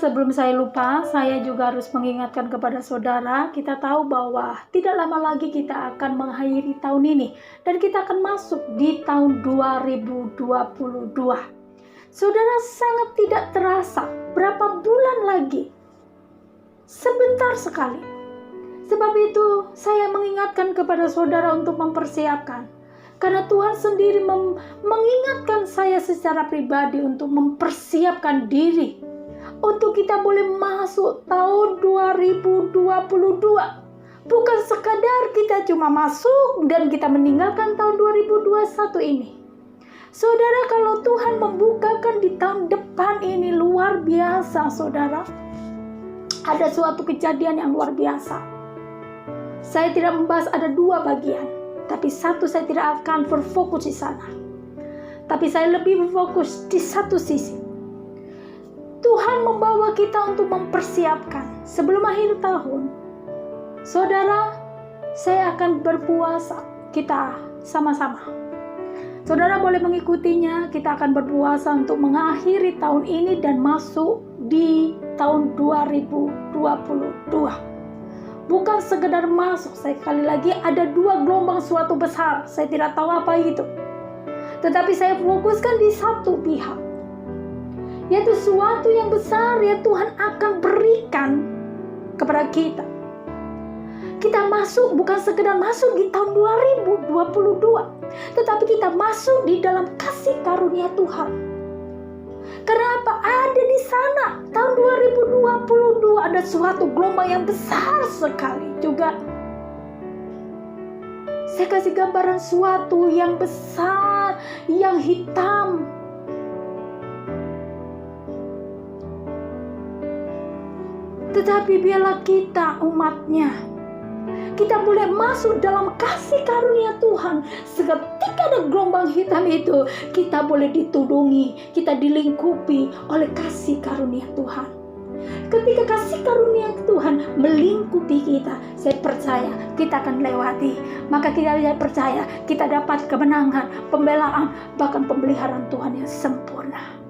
sebelum saya lupa, saya juga harus mengingatkan kepada saudara, kita tahu bahwa tidak lama lagi kita akan mengakhiri tahun ini dan kita akan masuk di tahun 2022. Saudara, sangat tidak terasa berapa bulan lagi. Sebentar sekali. Sebab itu saya mengingatkan kepada saudara untuk mempersiapkan. Karena Tuhan sendiri mengingatkan saya secara pribadi untuk mempersiapkan diri untuk kita boleh masuk tahun 2022. Bukan sekadar kita cuma masuk dan kita meninggalkan tahun 2021 ini. Saudara, kalau Tuhan membukakan di tahun depan ini luar biasa, saudara. Ada suatu kejadian yang luar biasa. Saya tidak membahas ada dua bagian, tapi satu saya tidak akan berfokus di sana. Tapi saya lebih berfokus di satu sisi. Tuhan membawa kita untuk mempersiapkan sebelum akhir tahun. Saudara, saya akan berpuasa. Kita sama-sama. Saudara boleh mengikutinya. Kita akan berpuasa untuk mengakhiri tahun ini dan masuk di tahun 2022. Bukan sekedar masuk. Sekali lagi ada dua gelombang suatu besar. Saya tidak tahu apa itu. Tetapi saya fokuskan di satu pihak. Yaitu suatu yang besar ya Tuhan akan berikan kepada kita. Kita masuk bukan sekedar masuk di tahun 2022. Tetapi kita masuk di dalam kasih karunia Tuhan. Karena apa? Ada di sana. Tahun 2022 ada suatu gelombang yang besar sekali juga. Saya kasih gambaran suatu yang besar, yang hitam. Tetapi biarlah kita umatnya, kita boleh masuk dalam kasih karunia Tuhan. Seketika ada gelombang hitam itu, kita boleh ditudungi, kita dilingkupi oleh kasih karunia Tuhan. Ketika kasih karunia Tuhan melingkupi kita, saya percaya kita akan lewati. Maka kita percaya kita dapat kemenangan, pembelaan, bahkan pemeliharaan Tuhan yang sempurna.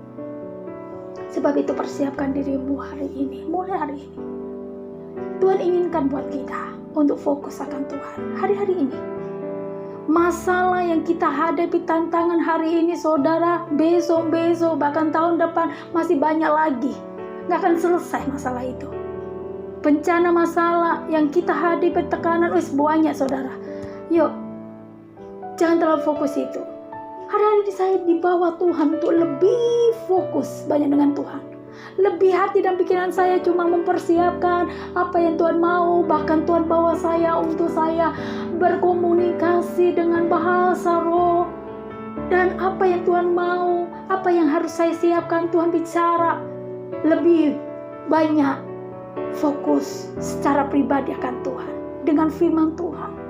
Sebab itu persiapkan dirimu hari ini, mulai hari ini. Tuhan inginkan buat kita untuk fokus akan Tuhan hari-hari ini. Masalah yang kita hadapi, tantangan hari ini saudara, besok, bahkan tahun depan masih banyak lagi. Gak akan selesai masalah itu. Bencana masalah yang kita hadapi, tekanan, banyak saudara. Yuk, jangan terlalu fokus itu. Hari-hari ini saya dibawa Tuhan untuk lebih fokus banyak dengan Tuhan. Lebih hati dan pikiran saya cuma mempersiapkan apa yang Tuhan mau. Bahkan Tuhan bawa saya untuk saya berkomunikasi dengan bahasa roh. Dan apa yang Tuhan mau, apa yang harus saya siapkan, Tuhan bicara. Lebih banyak fokus secara pribadi akan Tuhan. Dengan firman Tuhan.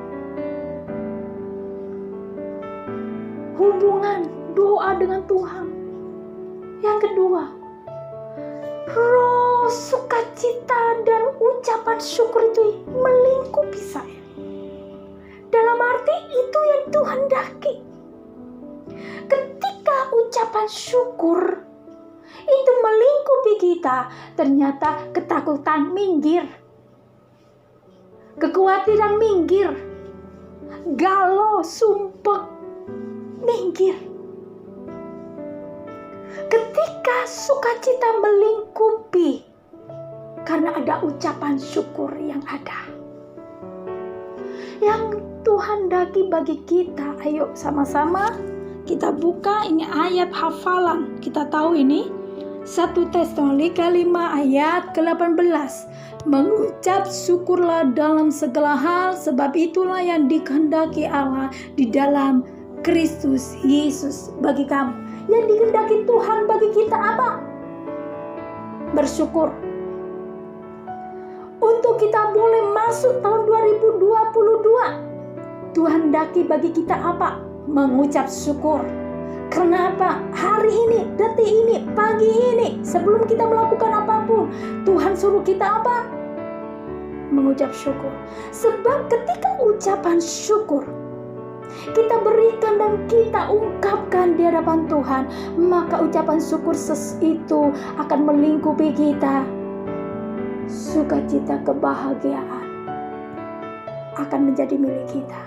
Hubungan, doa dengan Tuhan. Yang kedua, roh sukacita dan ucapan syukur itu melingkupi saya. Dalam arti itu yang Tuhan daki. Ketika ucapan syukur itu melingkupi kita, ternyata ketakutan minggir, kekhawatiran minggir, galau, sumpah minggir. Ketika sukacita melingkupi karena ada ucapan syukur yang ada. Yang Tuhan daki bagi kita. Ayo sama-sama kita buka ini ayat hafalan. Kita tahu ini 1 Tesalonika 5 ayat ke-18. Mengucap syukurlah dalam segala hal, sebab itulah yang dikehendaki Allah di dalam Kristus Yesus bagi kamu. Yang dikehendaki Tuhan bagi kita apa? Bersyukur. Untuk kita boleh masuk tahun 2022, Tuhan daki bagi kita apa? Mengucap syukur. Kenapa? Hari ini, detik ini, pagi ini, sebelum kita melakukan apapun, Tuhan suruh kita apa? Mengucap syukur. Sebab ketika ucapan syukur, kita berikan dan kita ungkapkan di hadapan Tuhan, maka ucapan syukur itu akan melingkupi kita. Sukacita, kebahagiaan akan menjadi milik kita.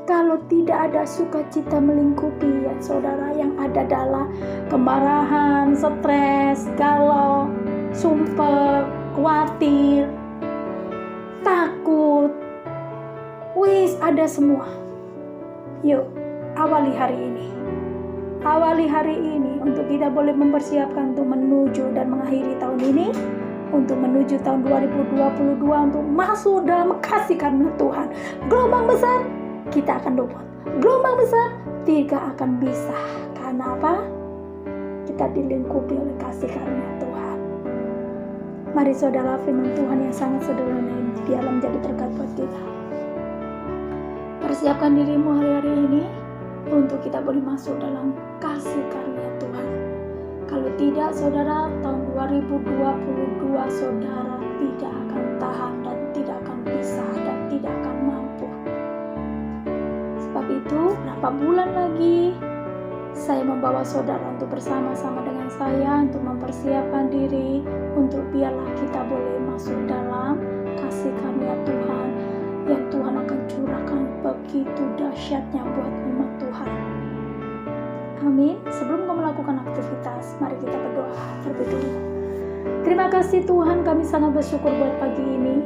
Kalau tidak ada sukacita melingkupi ya saudara, yang ada adalah kemarahan, stres, galau, sumpah, khawatir, takut, ada semua. Yuk, awali hari ini. Awali hari ini untuk kita boleh mempersiapkan untuk menuju dan mengakhiri tahun ini, untuk menuju tahun 2022, untuk masuk dalam kasih karunia Tuhan. Gelombang besar kita akan luput, gelombang besar tidak akan bisa. Karena apa? Kita dilingkupi oleh kasih karunia Tuhan. Mari saudara, firman Tuhan yang sangat sederhana ini biarlah menjadi berkat buat kita. Persiapkan dirimu hari-hari ini untuk kita boleh masuk dalam kasih karunia Tuhan. Kalau tidak saudara, tahun 2022 saudara tidak akan tahan dan tidak akan bisa dan tidak akan mampu. Sebab itu, berapa bulan lagi saya membawa saudara untuk bersama-sama dengan saya untuk mempersiapkan diri untuk biarlah kita boleh masuk dalam kasih karunia Tuhan yang Tuhan akan curahkan begitu dahsyatnya buat umat Tuhan. Amin. Sebelum kau melakukan aktivitas, mari kita berdoa terlebih dulu. Terima kasih Tuhan, kami sangat bersyukur buat pagi ini.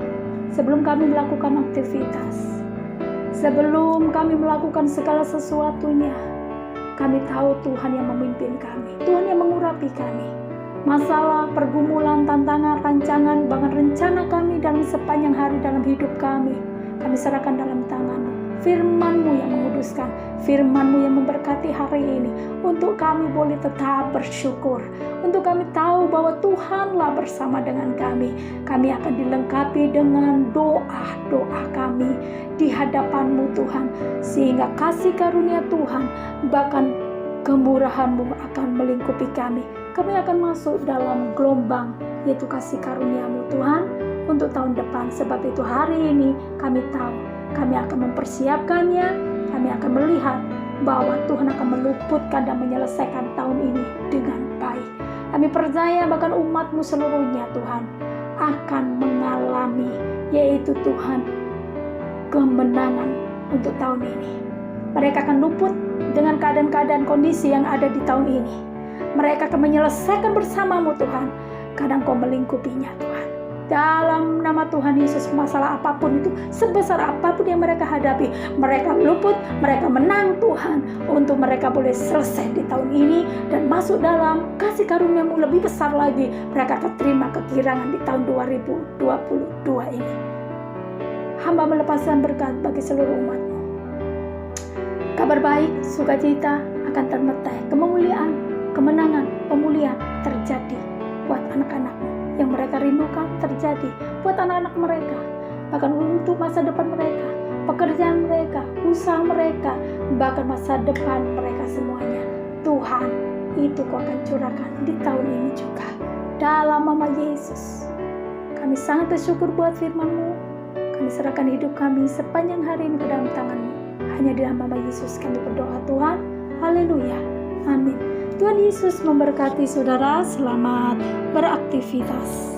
Sebelum kami melakukan aktivitas, sebelum kami melakukan segala sesuatunya, kami tahu Tuhan yang memimpin kami, Tuhan yang mengurapi kami. Masalah, pergumulan, tantangan, rancangan, bahkan rencana kami dalam sepanjang hari dalam hidup kami serahkan dalam tangan-Mu. Firman-Mu yang menguduskan, Firman-Mu yang memberkati hari ini, untuk kami boleh tetap bersyukur, untuk kami tahu bahwa Tuhanlah bersama dengan kami. Kami akan dilengkapi dengan doa-doa kami di hadapan-Mu Tuhan, sehingga kasih karunia Tuhan bahkan kemurahan-Mu akan melingkupi kami. Kami akan masuk dalam gelombang, yaitu kasih karunia-Mu Tuhan untuk tahun depan. Sebab itu hari ini kami tahu, kami akan mempersiapkannya, kami akan melihat bahwa Tuhan akan meluputkan dan menyelesaikan tahun ini dengan baik. Kami percaya bahkan umat-Mu seluruhnya Tuhan akan mengalami, yaitu Tuhan, kemenangan untuk tahun ini. Mereka akan luput dengan keadaan-keadaan kondisi yang ada di tahun ini. Mereka akan menyelesaikan bersama-Mu Tuhan, kadang Kau melingkupinya Tuhan. Dalam nama Tuhan Yesus, masalah apapun itu, sebesar apapun yang mereka hadapi, mereka luput, mereka menang Tuhan, untuk mereka boleh selesai di tahun ini dan masuk dalam kasih karunia-Mu lebih besar lagi. Mereka akan terima kekirangan di tahun 2022 ini. Hamba melepaskan berkat bagi seluruh umat-Mu. Kabar baik, sukacita akan termetai, kemuliaan, kemenangan, pemulihan terjadi buat anak-anak-Mu. Yang mereka rindukan terjadi buat anak-anak mereka, bahkan untuk masa depan mereka, pekerjaan mereka, usaha mereka, bahkan masa depan mereka semuanya. Tuhan, itu Kau akan curahkan di tahun ini juga. Dalam nama Yesus, kami sangat bersyukur buat firman-Mu. Kami serahkan hidup kami sepanjang hari ini ke dalam tangan-Mu. Hanya di dalam nama Yesus kami berdoa Tuhan. Haleluya. Amin. Tuhan Yesus memberkati saudara. Selamat beraktivitas.